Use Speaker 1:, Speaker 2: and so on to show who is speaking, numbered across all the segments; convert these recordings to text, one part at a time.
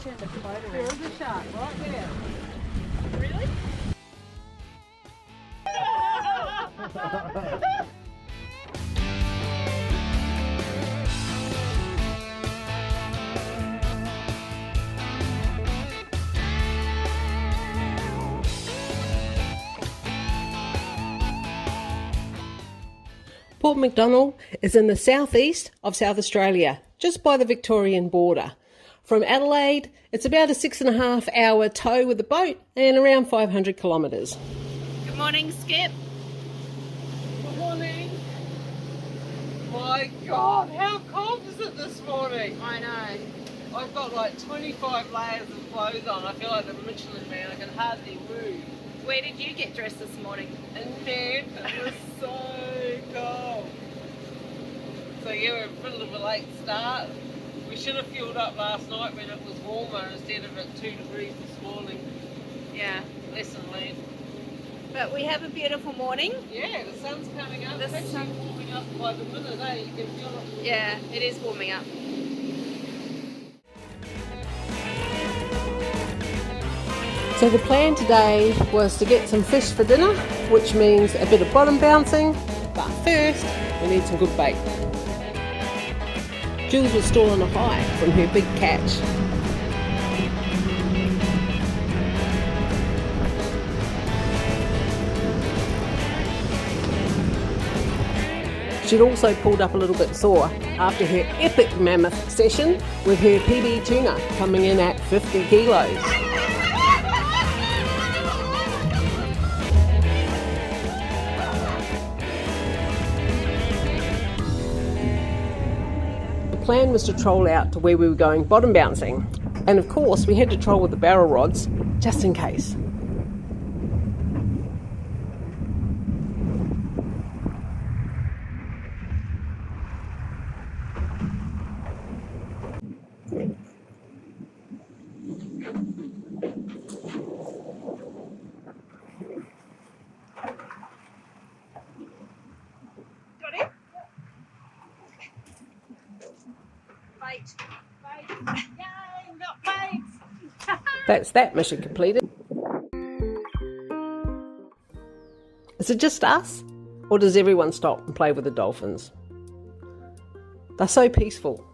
Speaker 1: turned a boat around.
Speaker 2: There is a shark right there.
Speaker 1: Really?
Speaker 3: Port MacDonnell is in the southeast of South Australia, just by the Victorian border. From Adelaide, it's about a 6.5 hour tow with a boat and around 500 kilometres.
Speaker 1: Good morning, Skip.
Speaker 2: Good morning. My God, how cold is it this morning?
Speaker 1: I know.
Speaker 2: I've got like 25 layers of clothes on. I feel like the Michelin Man. I can hardly move.
Speaker 1: Where did you get dressed this morning?
Speaker 2: In bed, it was so cold. So yeah, we're a bit of a late start. We should have fueled up last night when it was warmer instead of at 2 degrees this morning.
Speaker 1: Yeah.
Speaker 2: Lesson learned.
Speaker 1: But we have a beautiful morning.
Speaker 2: Yeah, the sun's coming up.
Speaker 1: The
Speaker 2: It's actually
Speaker 1: sun-
Speaker 2: warming up by the minute, eh? You can feel it.
Speaker 1: Yeah, it is warming up.
Speaker 3: So the plan today was to get some fish for dinner, which means a bit of bottom bouncing, but first we need some good bait. Jules was still on a high from her big catch. She'd also pulled up a little bit sore after her epic mammoth session with her PB tuna coming in at 50 kilos. The plan was to troll out to where we were going bottom bouncing, and of course we had to troll with the barrel rods just in case.
Speaker 1: Got it? Bait. Bait. Yay, we got bait.
Speaker 3: That's that mission completed. Is it just us, or does everyone stop and play with the dolphins? They're so peaceful.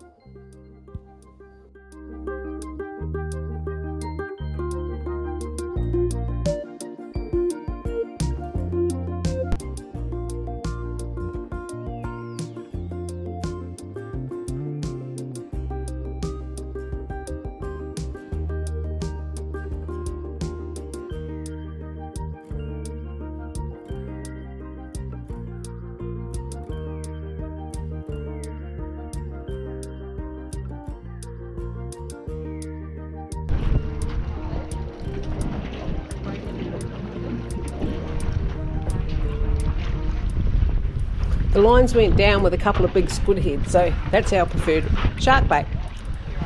Speaker 3: The lines went down with a couple of big squid heads, so that's our preferred shark bait.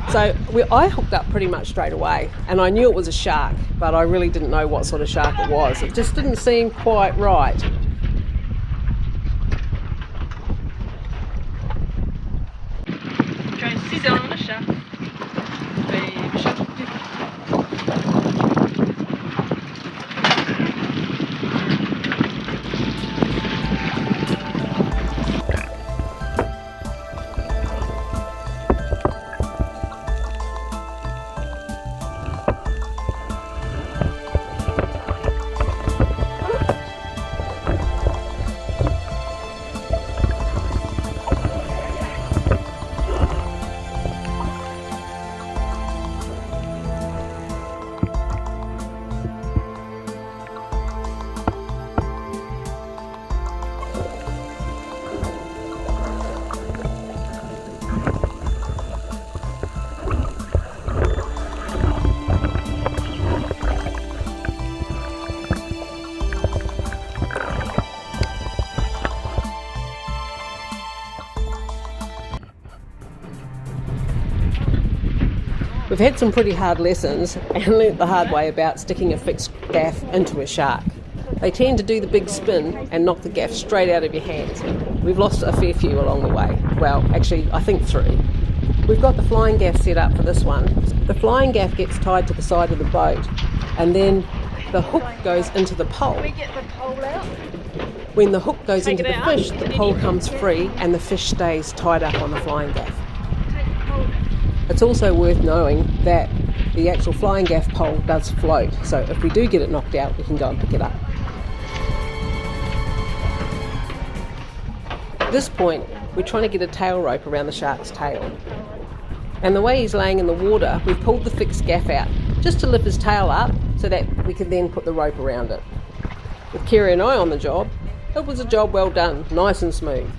Speaker 3: So I hooked up pretty much straight away, and I knew it was a shark, but I really didn't know what sort of shark it was. It just didn't seem quite right.
Speaker 1: Trying to see on a shark. Baby shark.
Speaker 3: We've had some pretty hard lessons and learnt the hard way about sticking a fixed gaff into a shark. They tend to do the big spin and knock the gaff straight out of your hands. We've lost a fair few along the way. Well, actually, I think 3. We've got the flying gaff set up for this one. The flying gaff gets tied to the side of the boat, and then the hook goes into the pole.
Speaker 1: We get the pole out.
Speaker 3: When the hook goes
Speaker 1: Take
Speaker 3: into
Speaker 1: it
Speaker 3: the
Speaker 1: out,
Speaker 3: fish, the
Speaker 1: and then
Speaker 3: pole
Speaker 1: you
Speaker 3: comes
Speaker 1: hook it.
Speaker 3: free and the fish stays tied up on the flying gaff.
Speaker 1: Take the pole.
Speaker 3: It's also worth knowing that the actual flying gaff pole does float, so if we do get it knocked out, we can go and pick it up. At this point, we're trying to get a tail rope around the shark's tail. And the way he's laying in the water, we've pulled the fixed gaff out just to lift his tail up so that we can then put the rope around it. With Kerry and I on the job, it was a job well done, nice and smooth.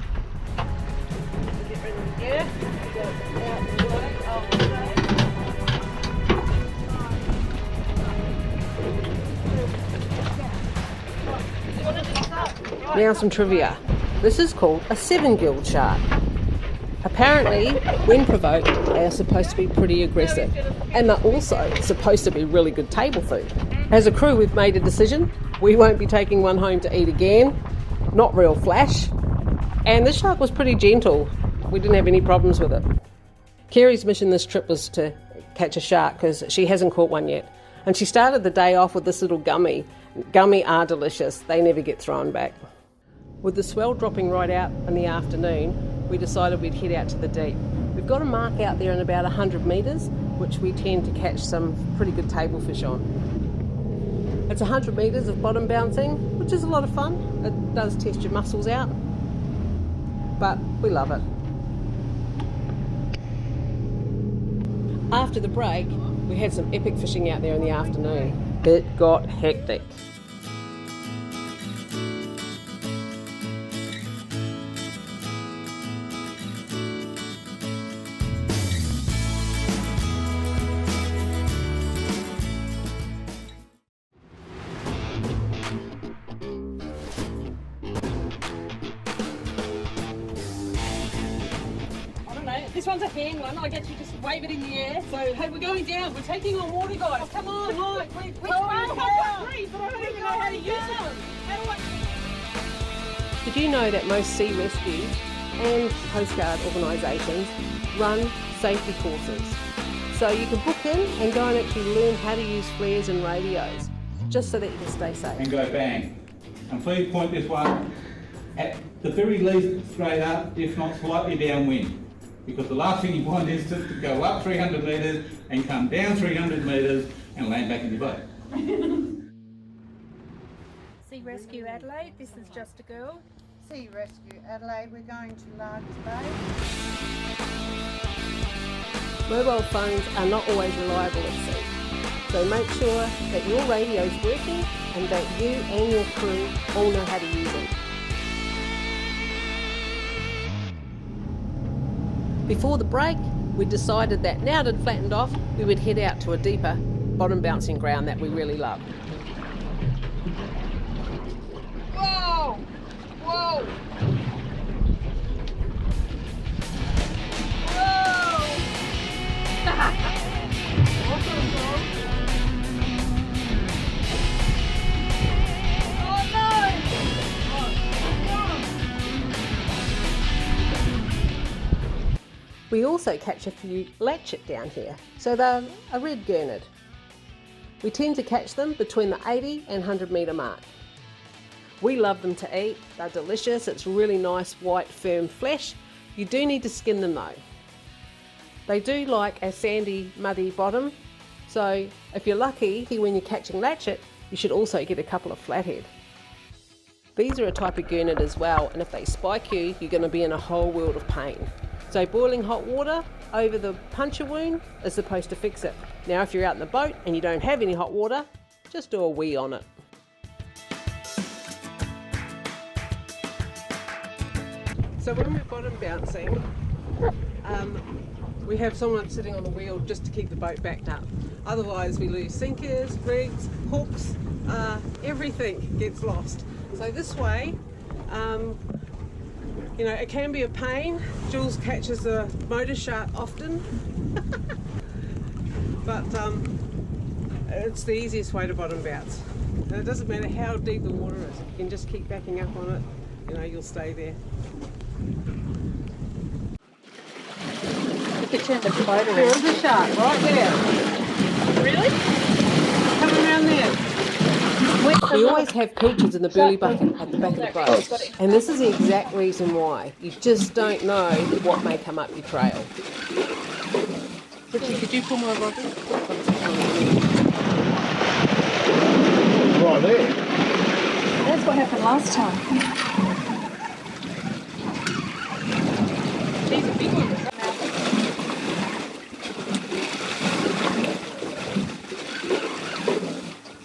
Speaker 3: Now some trivia. This is called a 7-gilled shark. Apparently, when provoked, they are supposed to be pretty aggressive, and they're also supposed to be really good table food. As a crew, we've made a decision. We won't be taking one home to eat again. Not real flash. And this shark was pretty gentle. We didn't have any problems with it. Kerry's mission this trip was to catch a shark because she hasn't caught one yet. And she started the day off with this little gummy. Gummy are delicious. They never get thrown back. With the swell dropping right out in the afternoon, we decided we'd head out to the deep. We've got a mark out there in about 100 metres, which we tend to catch some pretty good table fish on. It's 100 metres of bottom bouncing, which is a lot of fun. It does test your muscles out, but we love it. After the break, we had some epic fishing out there in the afternoon. It got hectic.
Speaker 4: This one's a hand one. I get you just wave it in the air. So, hey, we're going down. We're taking on water, guys. Oh, come on, like, which way? I've got three, but I don't even know how to use them. How do I...
Speaker 3: Did you know that most sea rescues and Coast Guard organisations run safety courses? So you can book in and go and actually learn how to use flares and radios, just so that you can stay safe.
Speaker 5: And go bang. And please point this one at the very least straight up, if not slightly downwind. Because the last thing you want is just to go up 300 metres and come down 300 metres and land back in your boat.
Speaker 6: Sea Rescue Adelaide, this is Justagirl.
Speaker 7: Sea Rescue Adelaide, we're going to Largs Bay.
Speaker 3: Mobile phones are not always reliable at sea, so make sure that your radio is working and that you and your crew all know how to use it. Before the break, we decided that now it had flattened off, we would head out to a deeper bottom bouncing ground that we really love.
Speaker 2: Whoa! Whoa!
Speaker 3: We also catch a few latchet down here, so they're a red gurnard. We tend to catch them between the 80 and 100 metre mark. We love them to eat, they're delicious, it's really nice white firm flesh. You do need to skin them though. They do like a sandy muddy bottom, so if you're lucky when you're catching latchet, you should also get a couple of flathead. These are a type of gurnard as well, and if they spike you, you're going to be in a whole world of pain. So boiling hot water over the puncture wound is supposed to fix it. Now if you're out in the boat and you don't have any hot water, just do a wee on it. So when we're bottom bouncing, we have someone sitting on the wheel just to keep the boat backed up. Otherwise we lose sinkers, rigs, hooks, everything gets lost. So this way, you know, it can be a pain. Jules catches a motor shark often, but it's the easiest way to bottom bounce. And it doesn't matter how deep the water is, you can just keep backing up on it, you know, you'll stay there.
Speaker 6: You could turn the boat
Speaker 3: There
Speaker 6: around.
Speaker 3: is a shark right there.
Speaker 6: Really?
Speaker 3: Coming around there. We always have peaches in the burley bucket at the back of the boat, and this is the exact reason why. You just don't know what may come up your trail.
Speaker 6: Richie, could you pull my rod in?
Speaker 8: Right there.
Speaker 6: That's what happened last time. These are big ones.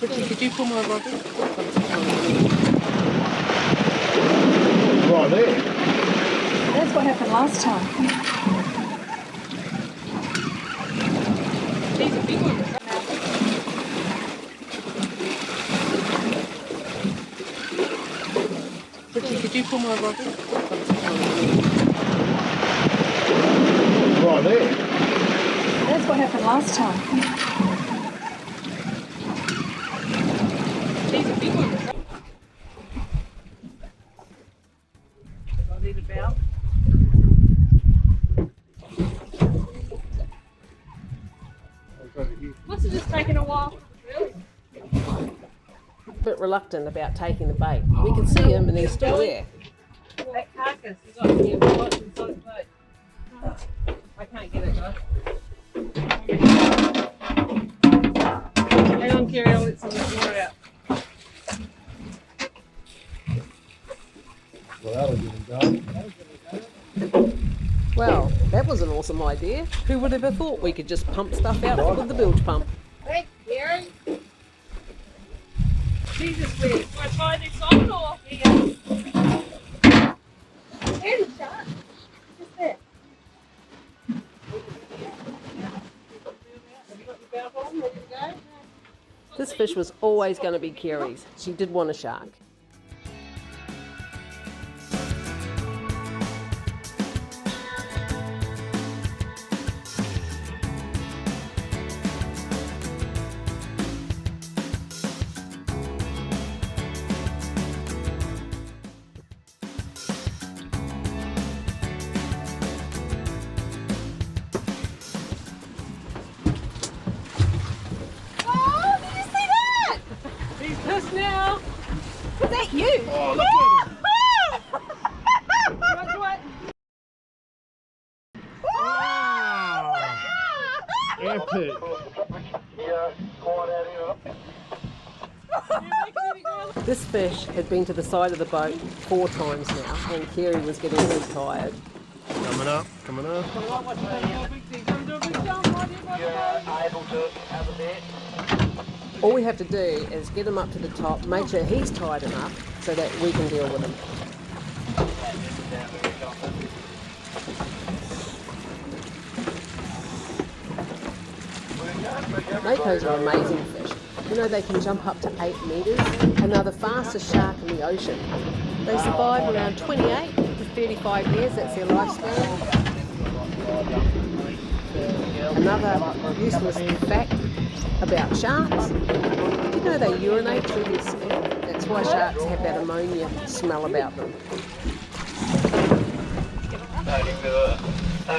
Speaker 6: Richie, could you pull my rod in?
Speaker 8: Right there.
Speaker 6: That's what happened last time. These are big ones. Richie, could you pull my rod in?
Speaker 8: Right there.
Speaker 6: That's what happened last time. These are big ones.
Speaker 2: I need a bell.
Speaker 4: Must have just taken a while.
Speaker 3: A bit reluctant about taking the bait. We can see him and he's still there.
Speaker 2: That carcass is up here right inside the boat. I can't get it, guys. Hang on, Kerry, I'll let some of the water out.
Speaker 8: Well, that'll get him going.
Speaker 3: Well, that was an awesome idea. Who would have ever thought we could just pump stuff out with the bilge pump?
Speaker 7: Hey, Kerry.
Speaker 2: Jesus, weird.
Speaker 4: Do I try this on or?
Speaker 7: There's a shark. Just there.
Speaker 2: Have you got your bell on? Ready to go?
Speaker 3: This fish was always going to be Kerry's. She did want a shark.
Speaker 4: Oh, did you see that?
Speaker 2: He's pissed now.
Speaker 4: Is that you?
Speaker 8: Oh, look at him. Epic.
Speaker 3: This fish had been to the side of the boat 4 times now, and Kerry was getting really tired.
Speaker 8: Coming up, coming up.
Speaker 3: All we have to do is get him up to the top, make sure he's tired enough so that we can deal with him. Makos are amazing fish. You know, they can jump up to 8 metres and they're the fastest shark in the ocean. They survive around 28 to 35 years, that's their lifespan. Another useless fact about sharks, did you know they urinate through their skin? That's why sharks have that ammonia smell about them.
Speaker 4: Have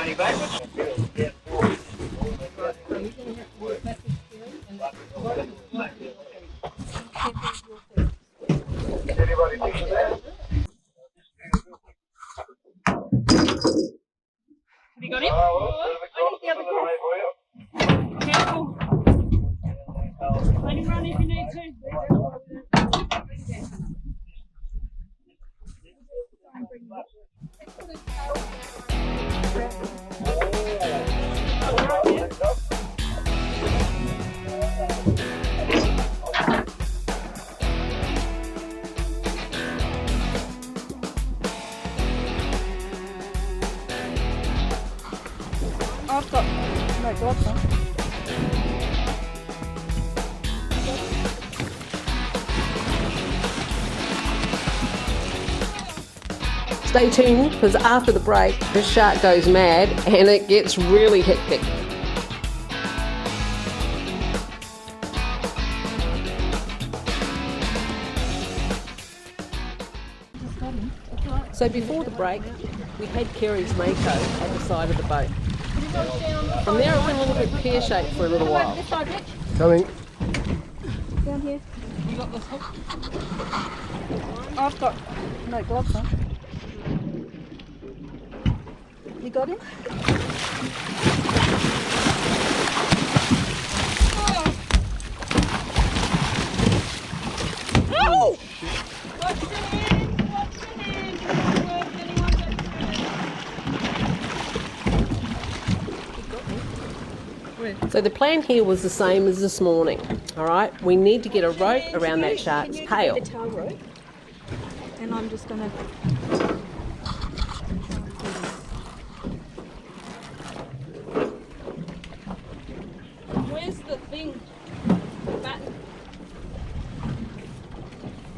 Speaker 4: you got him? I need the other cat. Careful. Let him run if you need to.
Speaker 6: I've got no gloves on.
Speaker 3: Stay tuned, because after the break, this shark goes mad and it gets really hectic. So before the break, we had Kerry's Mako at the side of the boat. From there it went a little bit pear-shaped for a little while.
Speaker 4: This side, Rich.
Speaker 8: Coming.
Speaker 4: Down here.
Speaker 2: You got this hook?
Speaker 4: I've got no gloves on. You got him? Oh!
Speaker 2: Watch your hand! Watch your hand! Doesn't work. Anyone gets
Speaker 3: So the plan here was the same as this morning. All right, we need to get a rope around that shark's tail.
Speaker 4: The tail rope. And I'm just gonna.
Speaker 2: Where's the thing? Button.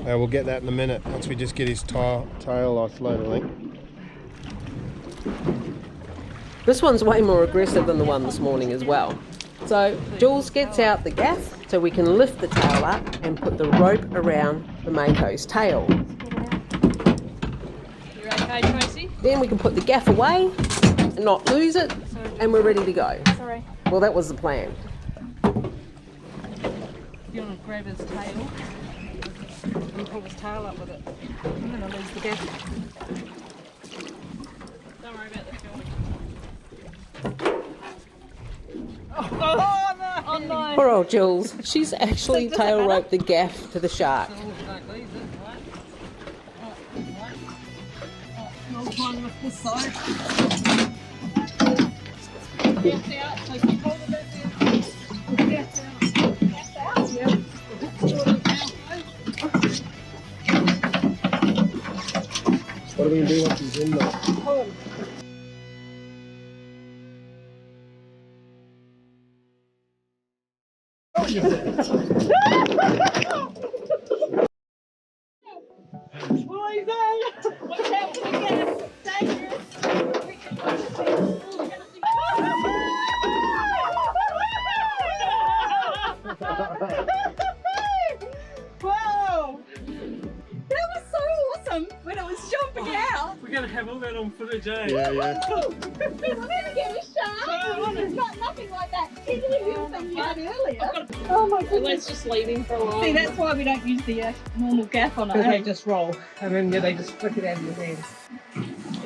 Speaker 8: We'll get that in a minute once we just get his tail isolated, I think.
Speaker 3: This one's way more aggressive than the one this morning as well. So Jules gets out the gaff so we can lift the tail up and put the rope around the Mako's tail.
Speaker 2: You okay, Tracy?
Speaker 3: Then we can put the gaff away and not lose it, and we're ready to go.
Speaker 4: Sorry.
Speaker 3: Well, that was the plan.
Speaker 2: You want to grab his tail and pull his tail up with it.
Speaker 4: I'm gonna lose the gaff.
Speaker 2: Don't worry about the filming.
Speaker 4: Oh no!
Speaker 3: Poor old Jules. She's actually tail roped the gaff to the shark.
Speaker 2: Don't lose it, right? I'll try and lift this side. Gaff out, so keep holding that there. Gaff out. Gaff out? Yep.
Speaker 8: What are we going to do once he's in there?
Speaker 4: Watch out for the gaff. Dangerous. Wow! That was so awesome when it was jumping out.
Speaker 2: We're going to have all that on footage, eh?
Speaker 8: Yeah, yeah.
Speaker 4: We'll never get a shark. It's not nothing like that little thing you had earlier. Oh my goodness.
Speaker 2: Let's just leave him for a while.
Speaker 4: See, that's why we don't use the normal gaff on it.
Speaker 2: They
Speaker 4: eh?
Speaker 2: just roll, and then they just flick it out of your hands.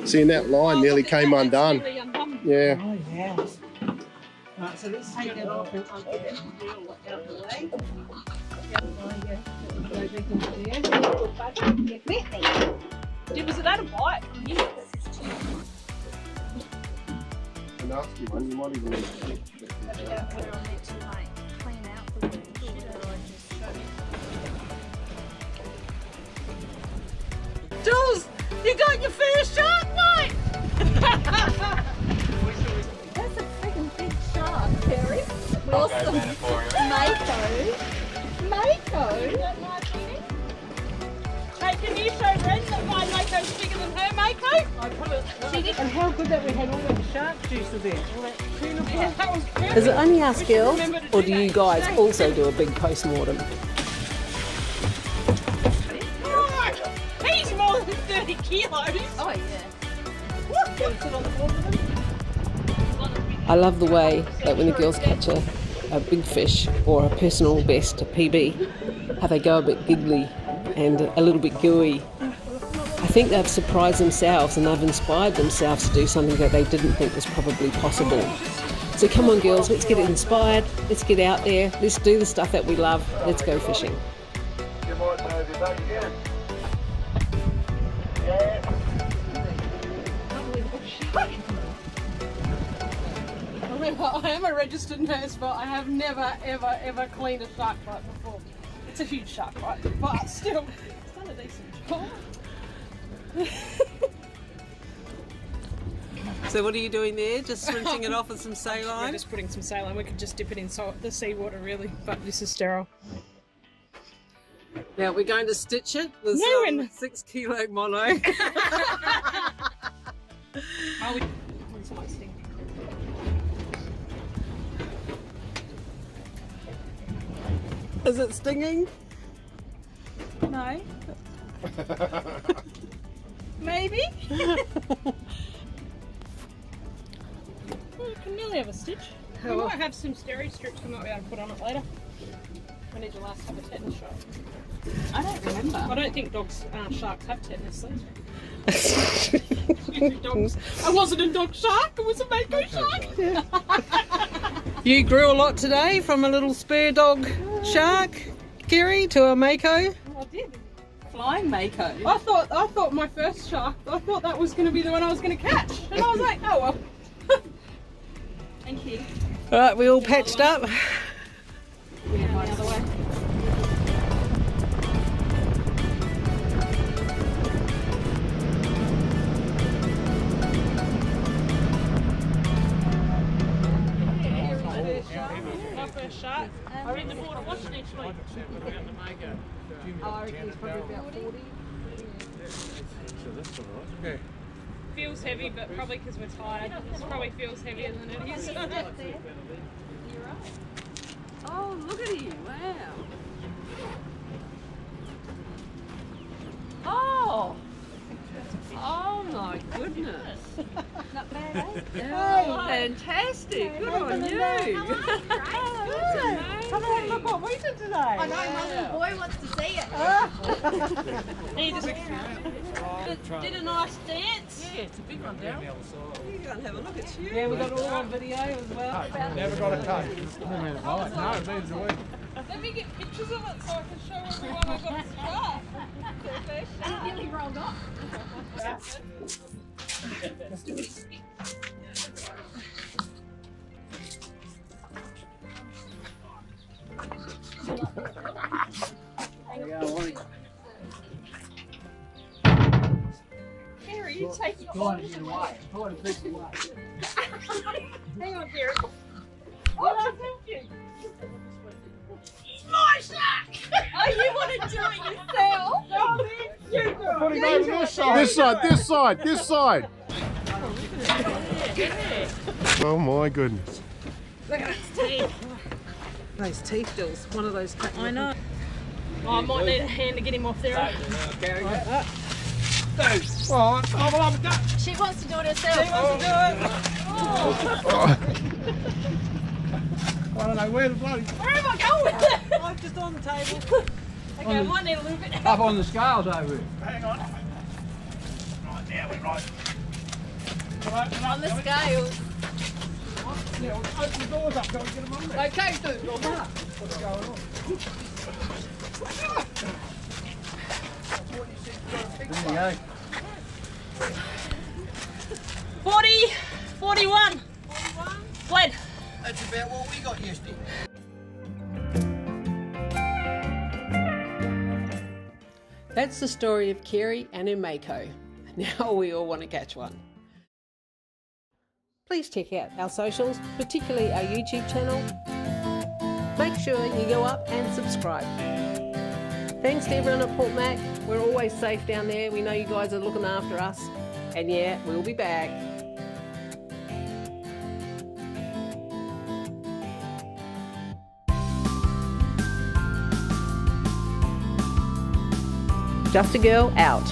Speaker 8: Seeing that line nearly came undone.
Speaker 4: Really undone.
Speaker 8: Yeah.
Speaker 2: Oh, yeah. Right, so let's take that off and I'll get that wheel out of the way.
Speaker 4: Was it that a bite? Yes.
Speaker 8: A nasty one, you might even need to stick.
Speaker 2: Jules, you got your first shark, mate!
Speaker 4: That's a freaking big shark, Kerry. Awesome. Mako.
Speaker 2: Hey, can you show Ren that my Mako's bigger than her Mako? I put it. And how good that we had all that shark juice in there. All that tuna blood. That was perfect.
Speaker 3: Is it only us girls,
Speaker 2: remember to
Speaker 3: or
Speaker 2: do
Speaker 3: do you
Speaker 2: that.
Speaker 3: guys also do a big post-mortem?
Speaker 2: He's more than 30 kilos.
Speaker 4: Oh yeah.
Speaker 3: I love the way that when the girls catch a big fish or a personal best, a PB, how they go a bit giggly and a little bit gooey. I think they've surprised themselves and they've inspired themselves to do something that they didn't think was probably possible. So come on girls, let's get inspired, let's get out there, let's do the stuff that we love, let's go fishing.
Speaker 2: Remember, I am a registered nurse, but I have never, ever cleaned a shark bite before. It's a huge shark bite, but still, it's done a decent job.
Speaker 3: So what are you doing there? Just rinsing it off with some
Speaker 2: We're
Speaker 3: saline?
Speaker 2: just putting some saline. We could just dip it in the seawater, really, but this is sterile.
Speaker 3: Now we're going to stitch it with
Speaker 2: No,
Speaker 3: some
Speaker 2: and-
Speaker 3: 6 kilo mono.
Speaker 2: Oh, this might sting.
Speaker 3: Is it stinging?
Speaker 4: No. Maybe.
Speaker 2: Oh, Camilla,
Speaker 4: We might have some steroid strips we might be able to put on it later. I need to last have a tetanus shot.
Speaker 3: I don't remember.
Speaker 4: I don't think sharks have tetanus though. Excuse me, dogs. I wasn't a dog shark, it was a Mako shark.
Speaker 3: You grew a lot today from a little spur dog shark, Kerry, to a Mako.
Speaker 4: I did.
Speaker 6: Flying Mako.
Speaker 4: I thought my first shark, I thought that was going to be the one I was going to catch. And I was like, oh well.
Speaker 6: Thank you.
Speaker 3: All right, we all patched up.
Speaker 4: Yeah, the other way. My first shark. I read the water watching each week.
Speaker 3: I reckon it's probably about 40.
Speaker 4: Feels heavy, but probably because we're tired. This probably feels heavier than it is.
Speaker 6: You're right. Oh, look at him. Wow. Oh. Oh my goodness.
Speaker 7: Not bad, eh?
Speaker 6: Oh, fantastic. Good on you.
Speaker 7: Come on, look what we did today.
Speaker 9: I know, my little boy wants to see it.
Speaker 4: He just did a nice dance.
Speaker 6: Yeah, it's a big one, Darryl. You go and have a look. It's huge.
Speaker 3: Yeah, we got it all on video as well.
Speaker 5: Never got a cut. No, it needs a week.
Speaker 4: Let me get pictures of it so I can show everyone I got a shark.
Speaker 9: And it nearly rolled off.
Speaker 4: Kerry, you take your phone. Hang on, Kerry. Oh, I'll help you. My shark!
Speaker 9: Oh, you want to do it yourself?
Speaker 8: This side. Oh my goodness.
Speaker 3: Look at his teeth. Those teeth, Dills. One of those.
Speaker 4: I know. Oh, I might need a hand to get him off there.
Speaker 9: She wants to do it herself.
Speaker 5: I don't know where the bloody.
Speaker 4: Where am I going with it?
Speaker 3: Oh, just on the table.
Speaker 4: Okay, I might need a little bit of help.
Speaker 5: Up on the scales over here.
Speaker 9: On the scale.
Speaker 5: Yeah, well, open the doors up so we get them on there.
Speaker 3: Okay, dude. What's going on?
Speaker 5: There you go.
Speaker 4: 40, 41. Fled.
Speaker 10: That's about what we got yesterday.
Speaker 3: That's the story of Kerry and her Mako. Now we all want to catch one. Please check out our socials, particularly our YouTube channel. Make sure you go up and subscribe. Thanks to everyone at Port Mac. We're always safe down there. We know you guys are looking after us. And yeah, we'll be back. Justagirl out.